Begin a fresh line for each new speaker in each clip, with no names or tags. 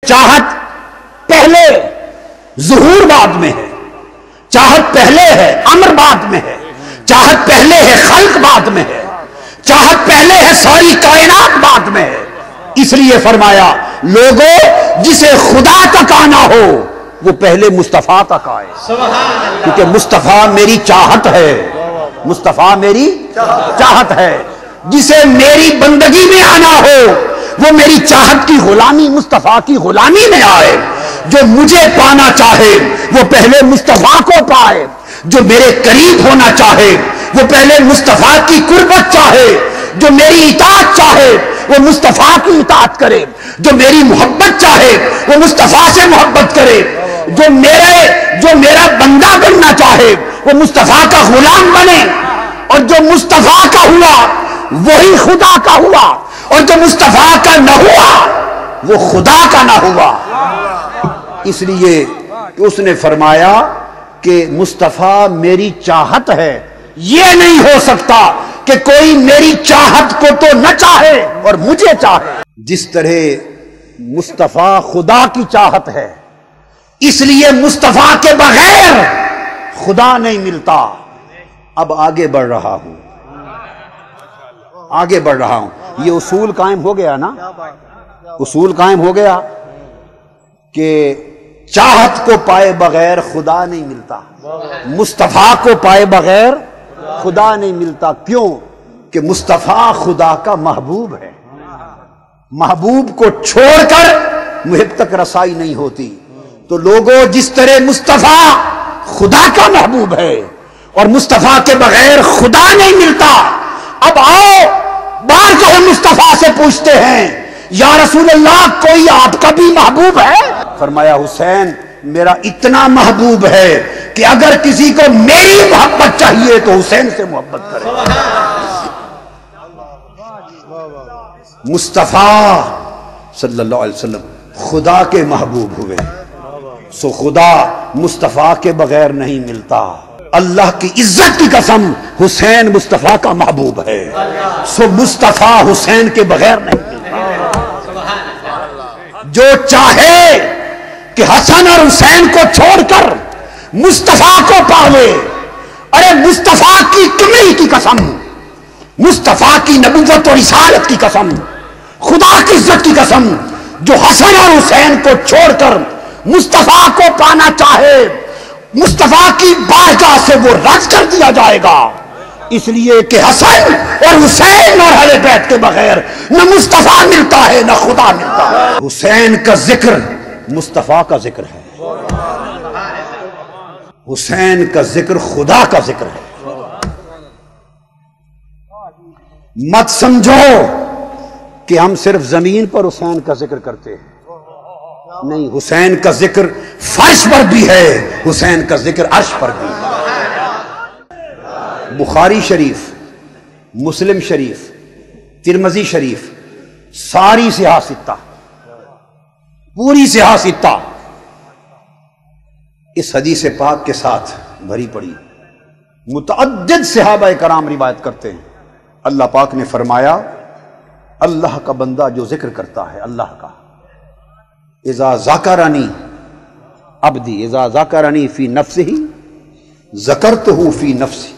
چاہت پہلے ظہور بعد میں ہے، چاہت پہلے ہے امر بعد میں ہے، چاہت پہلے ہے خلق بعد میں ہے، چاہت پہلے ہے ساری کائنات بعد میں ہے۔ اس لیے فرمایا لوگوں جسے خدا تک آنا ہو وہ پہلے مصطفیٰ تک آئے، کیونکہ مصطفیٰ میری چاہت ہے، مصطفیٰ میری چاہت ہے۔ جسے میری بندگی میں آنا ہو وہ میری چاہت کی غلامی مصطفیٰ کی غلامی میں آئے۔ جو مجھے پانا چاہے وہ پہلے مصطفیٰ کو پائے، جو میرے قریب ہونا چاہے وہ پہلے مصطفیٰ کی قربت چاہے، جو میری اطاعت چاہے وہ مصطفیٰ کی اطاعت کرے، جو میری محبت چاہے وہ مصطفیٰ سے محبت کرے، جو میرا بندہ بننا چاہے وہ مصطفیٰ کا غلام بنے، اور جو مصطفیٰ کا ہوا وہی خدا کا ہوا، اور جو مصطفیٰ کا نہ ہوا وہ خدا کا نہ ہوا۔ اس لیے کہ اس نے فرمایا کہ مصطفیٰ میری چاہت ہے، یہ نہیں ہو سکتا کہ کوئی میری چاہت کو تو نہ چاہے اور مجھے چاہے۔ جس طرح مصطفیٰ خدا کی چاہت ہے اس لیے مصطفیٰ کے بغیر خدا نہیں ملتا۔ اب آگے بڑھ رہا ہوں، آگے بڑھ رہا ہوں۔ یہ اصول قائم ہو گیا نا، اصول قائم ہو گیا کہ چاہت کو پائے بغیر خدا نہیں ملتا، مصطفیٰ کو پائے بغیر خدا نہیں ملتا۔ کیوں؟ کہ مصطفیٰ خدا کا محبوب ہے، محبوب کو چھوڑ کر محب تک رسائی نہیں ہوتی۔ تو لوگوں جس طرح مصطفیٰ خدا کا محبوب ہے اور مصطفیٰ کے بغیر خدا نہیں ملتا، اب آؤ بار جو ہم مصطفیٰ سے پوچھتے ہیں یا رسول اللہ کوئی آپ کا بھی محبوب ہے؟ فرمایا حسین میرا اتنا محبوب ہے کہ اگر کسی کو میری محبت چاہیے تو حسین سے محبت کرے۔ مصطفیٰ صلی اللہ علیہ وسلم خدا کے محبوب ہوئے، سو خدا مصطفیٰ کے بغیر نہیں ملتا۔ اللہ کی عزت کی قسم حسین مصطفیٰ کا محبوب ہے، سو مصطفیٰ حسین کے بغیر نہیں ملتا۔ جو چاہے کہ حسن اور حسین کو چھوڑ کر مصطفیٰ کو پاوے، ارے مصطفیٰ کی کمل کی قسم، مصطفیٰ کی نبوت اور رسالت کی قسم، خدا کی عزت کی قسم، جو حسن اور حسین کو چھوڑ کر مصطفیٰ کو پانا چاہے مصطفیٰ کی بارگاہ سے وہ رد کر دیا جائے گا۔ اس لیے کہ حسن اور حسین اور اہل بیت کے بغیر نہ مصطفیٰ ملتا ہے نہ خدا ملتا ہے۔ حسین کا ذکر مصطفیٰ کا ذکر ہے، حسین کا ذکر خدا کا ذکر ہے۔ مت سمجھو کہ ہم صرف زمین پر حسین کا ذکر کرتے ہیں، نہیں، حسین کا ذکر فرش پر بھی ہے، حسین کا ذکر عرش پر بھی ہے۔ بخاری شریف، مسلم شریف، ترمذی شریف، ساری صحاح ستہ، پوری صحاح ستہ اس حدیث پاک کے ساتھ بھری پڑی۔ متعدد صحابہ کرام روایت کرتے ہیں، اللہ پاک نے فرمایا اللہ کا بندہ جو ذکر کرتا ہے اللہ کا، اذا ذکرنی عبدی اذا ذکرنی فی نفسہ ذکرتہ فی نفسی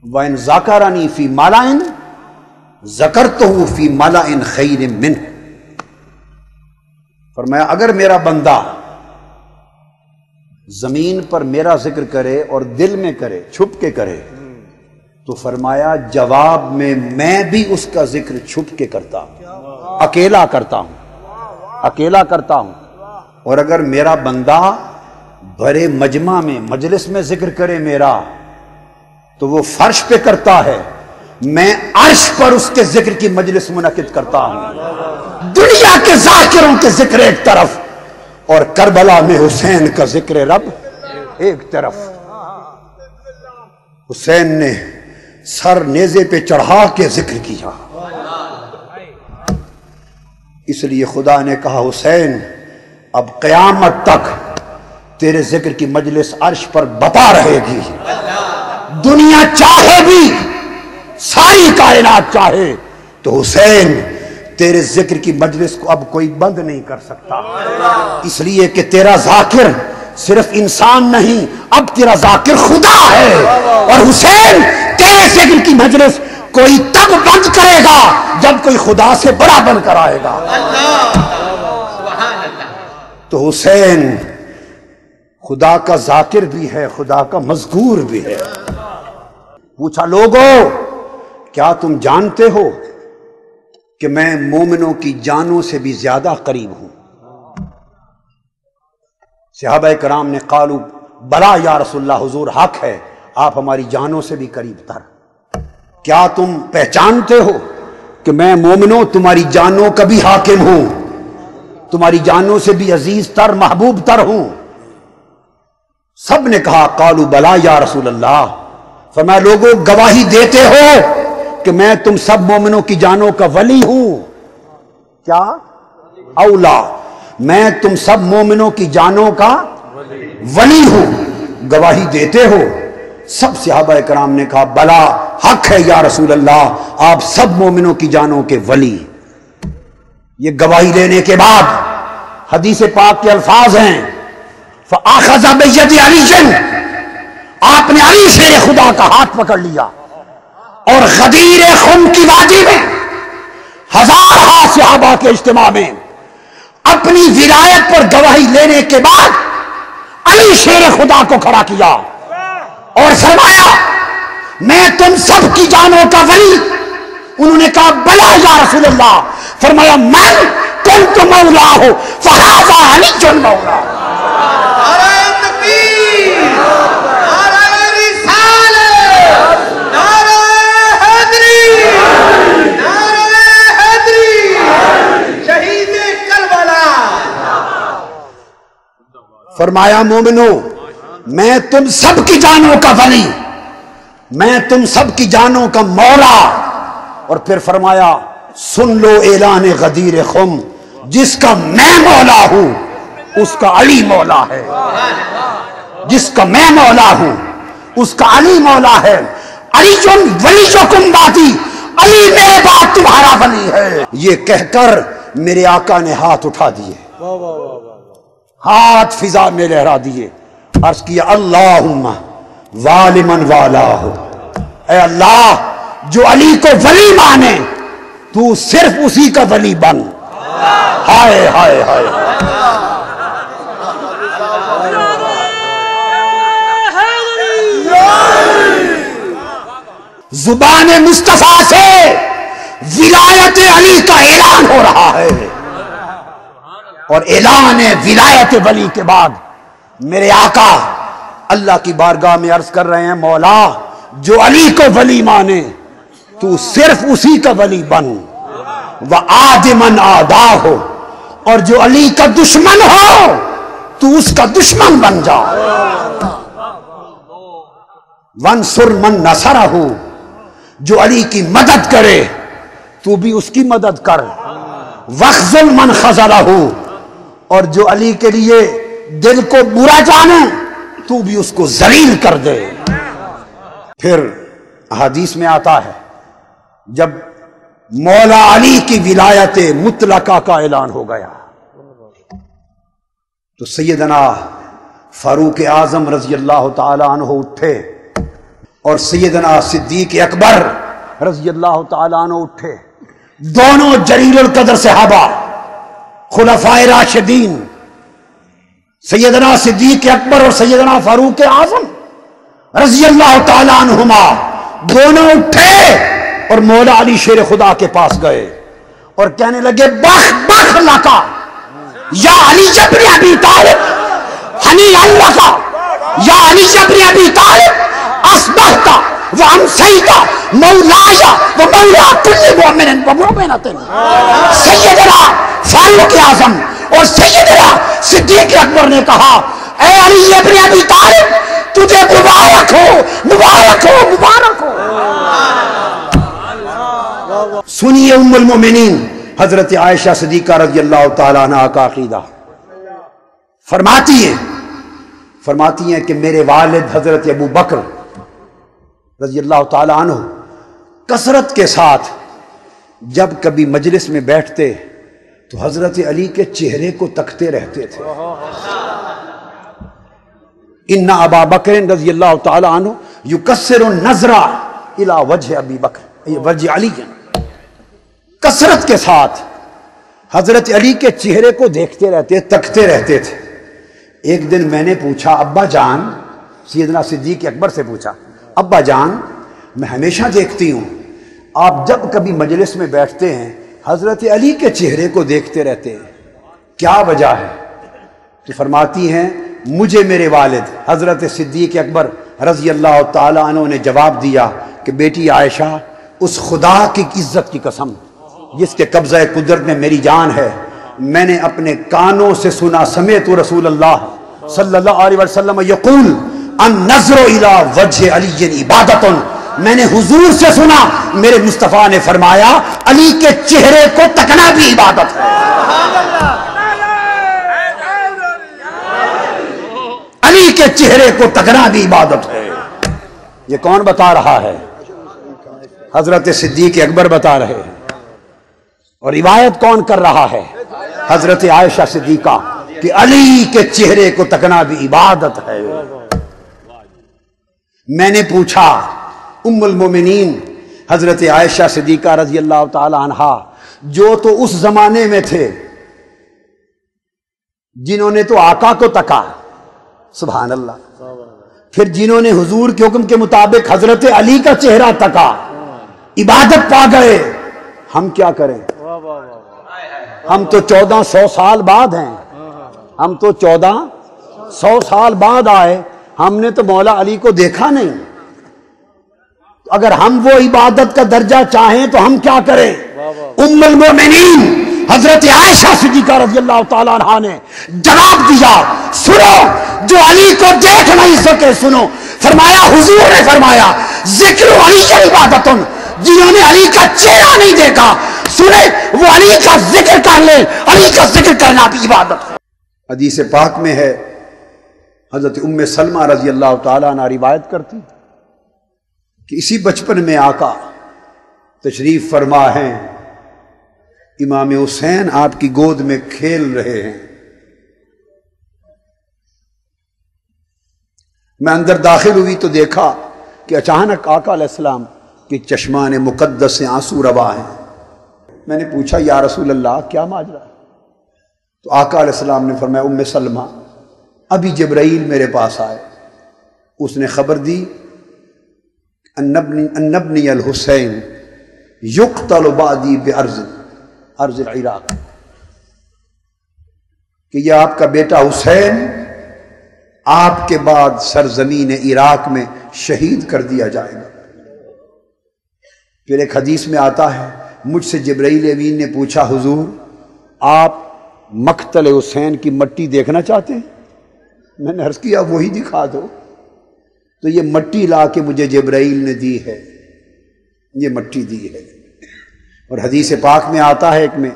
وَإِن ذَكَرَنِي فِي مَلَئٍ ذَكَرْتُهُ فِي مَلَئٍ خَيْرٍ مِّنْهُ۔ فرمایا اگر میرا بندہ زمین پر میرا ذکر کرے اور دل میں کرے، چھپ کے کرے، تو فرمایا جواب میں بھی اس کا ذکر چھپ کے کرتا ہوں، اکیلا کرتا ہوں، اکیلا کرتا ہوں۔ اور اگر میرا بندہ بڑے مجمع میں مجلس میں ذکر کرے میرا تو وہ فرش پہ کرتا ہے، میں عرش پر اس کے ذکر کی مجلس منعقد کرتا ہوں۔ دنیا کے ذاکروں کے ذکر ایک طرف اور کربلا میں حسین کا ذکر رب ایک طرف۔ حسین نے سر نیزے پہ چڑھا کے ذکر کیا، اس لیے خدا نے کہا حسین اب قیامت تک تیرے ذکر کی مجلس عرش پر بپا رہے گی، دنیا چاہے بھی، ساری کائنات چاہے تو حسین تیرے ذکر کی مجلس کو اب کوئی بند نہیں کر سکتا، اس لیے کہ تیرا ذاکر صرف انسان نہیں، اب تیرا ذاکر خدا ہے، اور حسین تیرے ذکر کی مجلس کوئی تب بند کرے گا جب کوئی خدا سے بڑا بن کر آئے گا۔ تو حسین خدا کا ذاکر بھی ہے، خدا کا مذکور بھی ہے۔ پوچھا لوگو کیا تم جانتے ہو کہ میں مومنوں کی جانوں سے بھی زیادہ قریب ہوں؟ صحابہ کرام نے قالو بلا یا رسول اللہ، حضور حق ہے، آپ ہماری جانوں سے بھی قریب تر۔ کیا تم پہچانتے ہو کہ میں مومنوں تمہاری جانوں کا بھی حاکم ہوں، تمہاری جانوں سے بھی عزیز تر محبوب تر ہوں؟ سب نے کہا قالو بلا یا رسول اللہ۔ فرمایا لوگوں گواہی دیتے ہو کہ میں تم سب مومنوں کی جانوں کا ولی ہوں؟ کیا اولا، میں تم سب مومنوں کی جانوں کا ولی ہوں، گواہی دیتے ہو؟ سب صحابہ کرام نے کہا بلا حق ہے یا رسول اللہ، آپ سب مومنوں کی جانوں کے ولی۔ یہ گواہی لینے کے بعد حدیث پاک کے الفاظ ہیں فَآخَذَ بِيَدِ عَلِيٍّ، آپ نے علی شیر خدا کا ہاتھ پکڑ لیا، اور غدیر خم کی وادی میں ہزارہ صحابہ کے اجتماع میں اپنی ولایت پر گواہی لینے کے بعد علی شیر خدا کو کھڑا کیا اور فرمایا میں تم سب کی جانوں کا ولی۔ انہوں نے کہا بلا یا رسول اللہ۔ فرمایا من کنت مولا ہو فہذا علی مولا۔ فرمایا مومنو میں تم سب کی جانوں کا ولی، میں تم سب کی جانوں کا مولا۔ اور پھر فرمایا سن لو اعلان غدیر خم، جس کا میں مولا ہوں اس کا علی مولا ہے، جس کا میں مولا ہوں اس کا علی مولا ہے۔ علی ولی جو کم باتی، علی میرے بعد تمہارا ولی ہے۔ یہ کہہ کر میرے آقا نے ہاتھ اٹھا دیے، ہاتھ فضا میں لہرا دیے، عرض کیا اللہم والمن والہ، اے اللہ جو علی کو ولی مانے تو صرف اسی کا ولی بن۔ ہائے ہائے ہائے، زبان مصطفیٰ سے ولایت علی کا اعلان ہو رہا ہے، اور اعلان ولایت ولی کے بعد میرے آقا اللہ کی بارگاہ میں عرض کر رہے ہیں مولا جو علی کو ولی مانے تو صرف اسی کا ولی بن، وَعَادِ مَنْ عَادَاهُ، اور جو علی کا دشمن ہو تو اس کا دشمن بن جا، وَانْصُرْ مَنْ نَصَرَهُ، جو علی کی مدد کرے تو بھی اس کی مدد کر، وَاخْذُلْ مَنْ خَذَلَهُ، اور جو علی کے لیے دل کو برا جانے تو بھی اس کو ذلیل کر دے۔ پھر حدیث میں آتا ہے جب مولا علی کی ولایت مطلقہ کا اعلان ہو گیا تو سیدنا فاروق اعظم رضی اللہ تعالی عنہ اٹھے اور سیدنا صدیق اکبر رضی اللہ تعالی عنہ اٹھے، دونوں جلیل القدر صحابہ خلفائے راشدین سیدنا صدیق اکبر اور سیدنا فاروق اعظم رضی اللہ تعالی عنہما دونوں اٹھے اور مولا علی شیر خدا کے پاس گئے اور کہنے لگے بخ بخ لکا یا علی ابن ابی طالب، ہنی اللہ کا یا علی ابن ابی طالب، اصبحتا وامسیتا مولایا ومولا کل مؤمن ومؤمنۃ۔ سیدنا فاروق اعظم اور سیدنا صدیق اکبر نے کہا اے علی ابن ابی طالب تجھے مبارک ہو مبارک ہو مبارک ہو۔ سنیے ام المومنین حضرت عائشہ صدیقہ رضی اللہ تعالیٰ عنہ کا عقیدہ، فرماتی ہیں کہ میرے والد حضرت ابو بکر رضی اللہ تعالیٰ عنہ کثرت کے ساتھ جب کبھی مجلس میں بیٹھتے تو حضرت علی کے چہرے کو تکتے رہتے تھے. ان ابا بکر رضی اللہ تعالی عنہ یکسر النظر الی وجہ ابی بکر وجہ علی. کثرت کے ساتھ حضرت علی کے چہرے کو دیکھتے رہتے، تکتے رہتے تھے. ایک دن میں نے پوچھا ابا جان، سیدنا صدیق اکبر سے پوچھا ابا جان میں ہمیشہ دیکھتی ہوں آپ جب کبھی مجلس میں بیٹھتے ہیں حضرت علی کے چہرے کو دیکھتے رہتے ہیں، کیا وجہ ہے؟ تو فرماتی ہیں مجھے میرے والد حضرت صدیق اکبر رضی اللہ تعالی عنہ نے جواب دیا کہ بیٹی عائشہ، اس خدا کی عزت کی قسم جس کے قبضہ قدرت میں میری جان ہے، میں نے اپنے کانوں سے سنا، سمعت رسول اللہ صلی اللہ علیہ وسلم یقول النظر الی وجہ علی عبادت. میں نے حضور سے سنا میرے مصطفیٰ نے فرمایا علی کے چہرے کو تکنا بھی عبادت ہے. علی کے چہرے کو تکنا بھی عبادت ہے. یہ کون بتا رہا ہے؟ حضرت صدیق اکبر بتا رہے ہیں. اور روایت کون کر رہا ہے؟ حضرت عائشہ صدیقہ کہ علی کے چہرے کو تکنا بھی عبادت ہے. میں نے پوچھا ام المومنین حضرت عائشہ صدیقہ رضی اللہ تعالی عنہا جو تو اس زمانے میں تھے جنہوں نے تو آقا کو تکا، سبحان اللہ، پھر جنہوں نے حضور کے حکم کے مطابق حضرت علی کا چہرہ تکا، عبادت پا گئے. ہم کیا کریں؟ ہم تو 1400 سال بعد ہیں، ہم تو 1400 سال بعد آئے، ہم نے تو مولا علی کو دیکھا نہیں. اگر ہم وہ عبادت کا درجہ چاہیں تو ہم کیا کریں؟ ام المومنین حضرت عائشہ صدیقہ رضی اللہ تعالیٰ عنہ نے جواب دیا، سنو جو علی کو دیکھ نہیں سکے سنو. فرمایا حضور نے فرمایا ذکر علی عبادت، جنہوں نے علی کا چہرہ نہیں دیکھا سنے وہ علی کا ذکر کر لے، علی کا ذکر کرنا بھی عبادت ہے. حدیث پاک میں ہے حضرت ام سلمہ رضی اللہ تعالیٰ عنہ روایت کرتی کہ اسی بچپن میں آقا تشریف فرما ہیں، امام حسین آپ کی گود میں کھیل رہے ہیں. میں اندر داخل ہوئی تو دیکھا کہ اچانک آقا علیہ السلام کے چشمان مقدس سے آنسو روا ہیں. میں نے پوچھا یا رسول اللہ کیا ماجرا ہے؟ تو آقا علیہ السلام نے فرمایا ام سلمہ ابھی جبرائیل میرے پاس آئے، اس نے خبر دی ان ابنی الحسین یقتل بعدی بارض العراق، کہ یہ آپ کا بیٹا حسین آپ کے بعد سرزمین عراق میں شہید کر دیا جائے گا. پھر ایک حدیث میں آتا ہے مجھ سے جبرائیل امین نے پوچھا حضور آپ مقتل حسین کی مٹی دیکھنا چاہتے ہیں؟ میں نے عرض کیا وہی دکھا دو. تو یہ مٹی لا کے مجھے جبرائیل نے دی ہے، یہ مٹی دی ہے. اور حدیث پاک میں آتا ہے ایک میں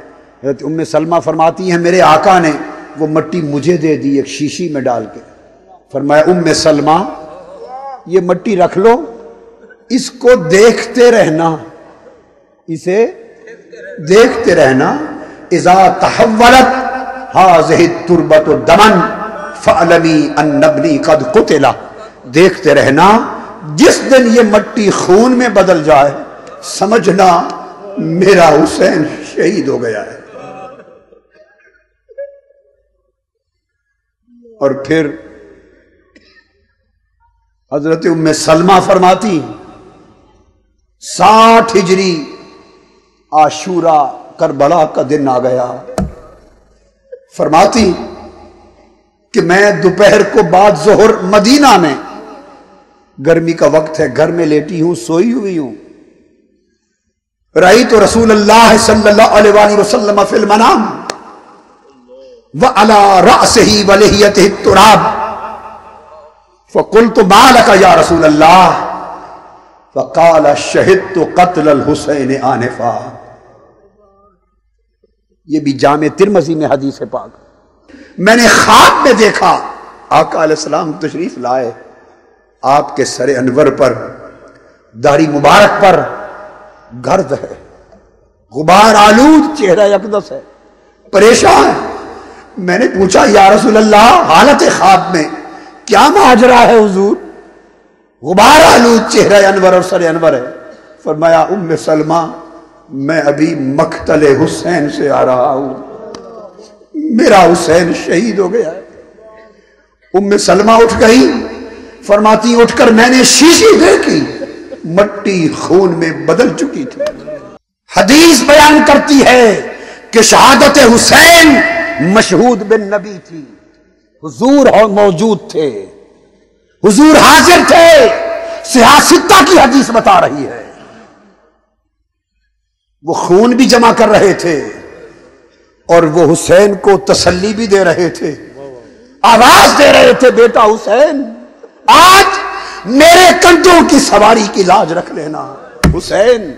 حضرت ام سلمہ فرماتی ہیں میرے آقا نے وہ مٹی مجھے دے دی ایک شیشی میں ڈال کے. فرمایا ام سلمہ یہ مٹی رکھ لو، اس کو دیکھتے رہنا، اسے دیکھتے رہنا. اذا تحولت هذه التربة دما فاعلمی ان ابنی قد قتل. دیکھتے رہنا جس دن یہ مٹی خون میں بدل جائے سمجھنا میرا حسین شہید ہو گیا ہے. اور پھر حضرت ام سلمہ فرماتی 60 ہجری عاشورہ کربلا کا دن آ گیا. فرماتی کہ میں دوپہر کو بعد ظہر مدینہ میں، گرمی کا وقت ہے، گھر میں لیٹی ہوں، سوئی ہوئی ہوں. رأیت رسول اللہ صلی اللہ علیہ وآلہ وسلم فی المنام وعلی رأسہ ولحیتہ التراب فقلت ما لک یا رسول اللہ فقال شہدت قتل الحسین آنفا. یہ بھی جامع ترمذی میں حدیث پاک. میں نے خواب میں دیکھا آقا علیہ السلام تشریف لائے، آپ کے سر انور پر داڑھی مبارک پر گرد ہے، غبار آلود چہرہ اقدس ہے، پریشان ہے۔ میں نے پوچھا یا رسول اللہ حالت خواب میں کیا ماجرا ہے حضور؟ غبار آلود چہرہ انور اور سر انور ہے۔ فرمایا ام سلمہ میں ابھی مقتل حسین سے آ رہا ہوں، میرا حسین شہید ہو گیا ہے۔ ام سلمہ اٹھ گئی، فرماتی اٹھ کر میں نے شیشی دیکھی، مٹی خون میں بدل چکی تھی۔ حدیث بیان کرتی ہے کہ شہادت حسین مشہود بن نبی تھی، حضور موجود تھے، حضور حاضر تھے، سیاستہ کی حدیث بتا رہی ہے۔ وہ خون بھی جمع کر رہے تھے اور وہ حسین کو تسلی بھی دے رہے تھے، آواز دے رہے تھے بیٹا حسین آج میرے کندھوں کی سواری کی لاج رکھ لینا، حسین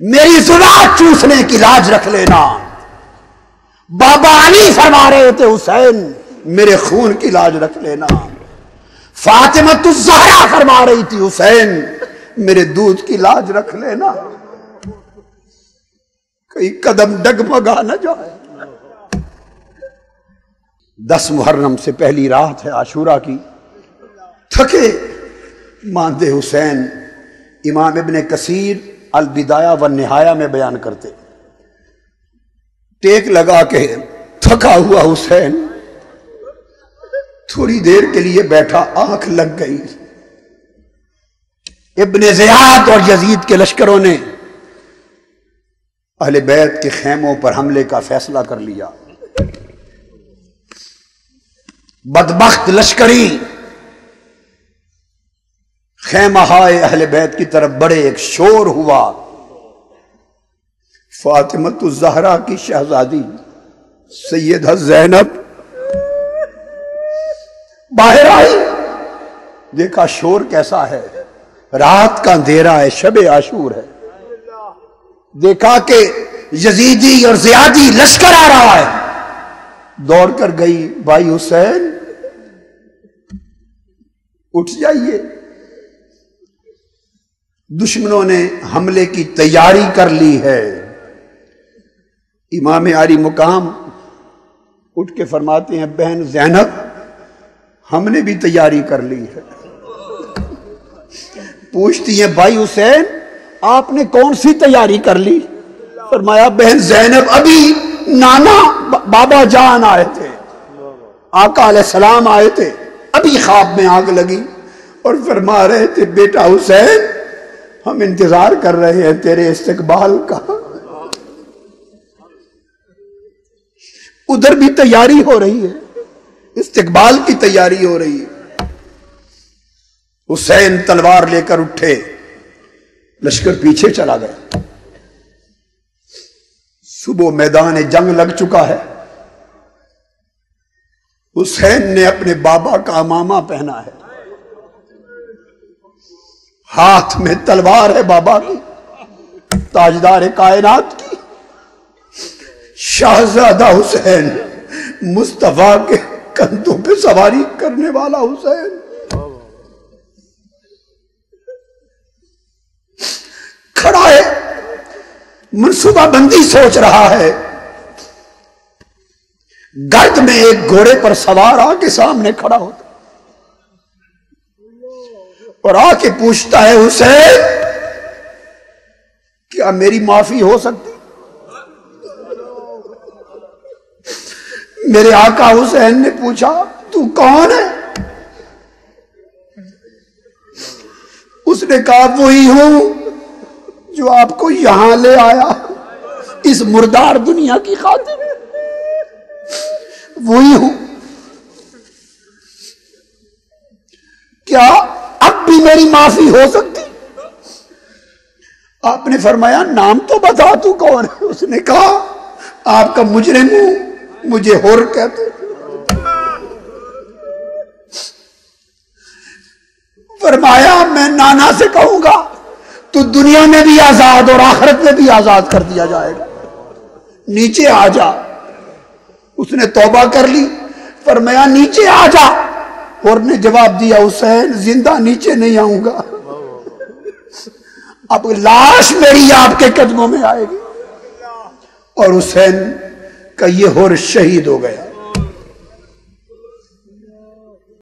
میری زبان چوسنے کی لاج رکھ لینا۔ بابا علی فرما رہے تھے حسین میرے خون کی لاج رکھ لینا۔ فاطمہ الزہرا فرما رہی تھی حسین میرے دودھ کی لاج رکھ لینا، کئی قدم ڈگمگا نہ جائے۔ 10 محرم سے پہلی رات ہے عاشورہ کی، تھکے ماندے حسین امام ابن کثیر البدایہ والنہایہ میں بیان کرتے، ٹیک لگا کے تھکا ہوا حسین تھوڑی دیر کے لیے بیٹھا، آنکھ لگ گئی۔ ابن زیاد اور یزید کے لشکروں نے اہل بیت کے خیموں پر حملے کا فیصلہ کر لیا۔ بدبخت لشکری خیمہ ہائے اہل بیت کی طرف بڑے، ایک شور ہوا۔ فاطمہ الزہرا کی شہزادی سیدہ زینب باہر آئی، دیکھا شور کیسا ہے، رات کا اندھیرا ہے، شب عاشور ہے۔ دیکھا کہ یزیدی اور زیادی لشکر آ رہا ہے، دوڑ کر گئی، بھائی حسین اٹھ جائیے، دشمنوں نے حملے کی تیاری کر لی ہے۔ امام عالی مقام اٹھ کے فرماتے ہیں بہن زینب ہم نے بھی تیاری کر لی ہے۔ پوچھتی ہیں بھائی حسین آپ نے کون سی تیاری کر لی؟ فرمایا بہن زینب ابھی نانا بابا جان آئے تھے، آقا علیہ السلام آئے تھے، ابھی خواب میں آگ لگی اور فرما رہے تھے بیٹا حسین ہم انتظار کر رہے ہیں تیرے استقبال کا۔ ادھر بھی تیاری ہو رہی ہے، استقبال کی تیاری ہو رہی ہے۔ حسین تلوار لے کر اٹھے، لشکر پیچھے چلا گیا۔ صبح میدان جنگ لگ چکا ہے، حسین نے اپنے بابا کا امامہ پہنا ہے، ہاتھ میں تلوار ہے بابا کی، تاجدار کائنات کی، شہزادہ حسین، مصطفیٰ کے کندھوں پہ سواری کرنے والا حسین۔ کھڑا ہے، منصوبہ بندی سوچ رہا ہے۔ گرد میں ایک گھوڑے پر سوار آ کے سامنے کھڑا ہوتا اور آ کے پوچھتا ہے حسین کیا میری معافی ہو سکتی؟ میرے آقا حسین نے پوچھا تو کون ہے؟ اس نے کہا وہی ہوں جو آپ کو یہاں لے آیا اس مردار دنیا کی خاطر، وہی ہوں۔ کیا اب بھی میری معافی ہو سکتی؟ آپ نے فرمایا نام تو بتا تو کون ہے؟ اس نے کہا آپ کا مجرم ہوں، مجھے حر کہتے۔ فرمایا میں نانا سے کہوں گا تو دنیا میں بھی آزاد اور آخرت میں بھی آزاد کر دیا جائے گا، نیچے آ جا۔ اس نے توبہ کر لی، فرمایا نیچے آ جا، اور نے جواب دیا حسین زندہ نیچے نہیں آؤں گا، اب لاش میری آپ کے قدموں میں آئے گی اور حسین کا یہ ہور شہید ہو گیا.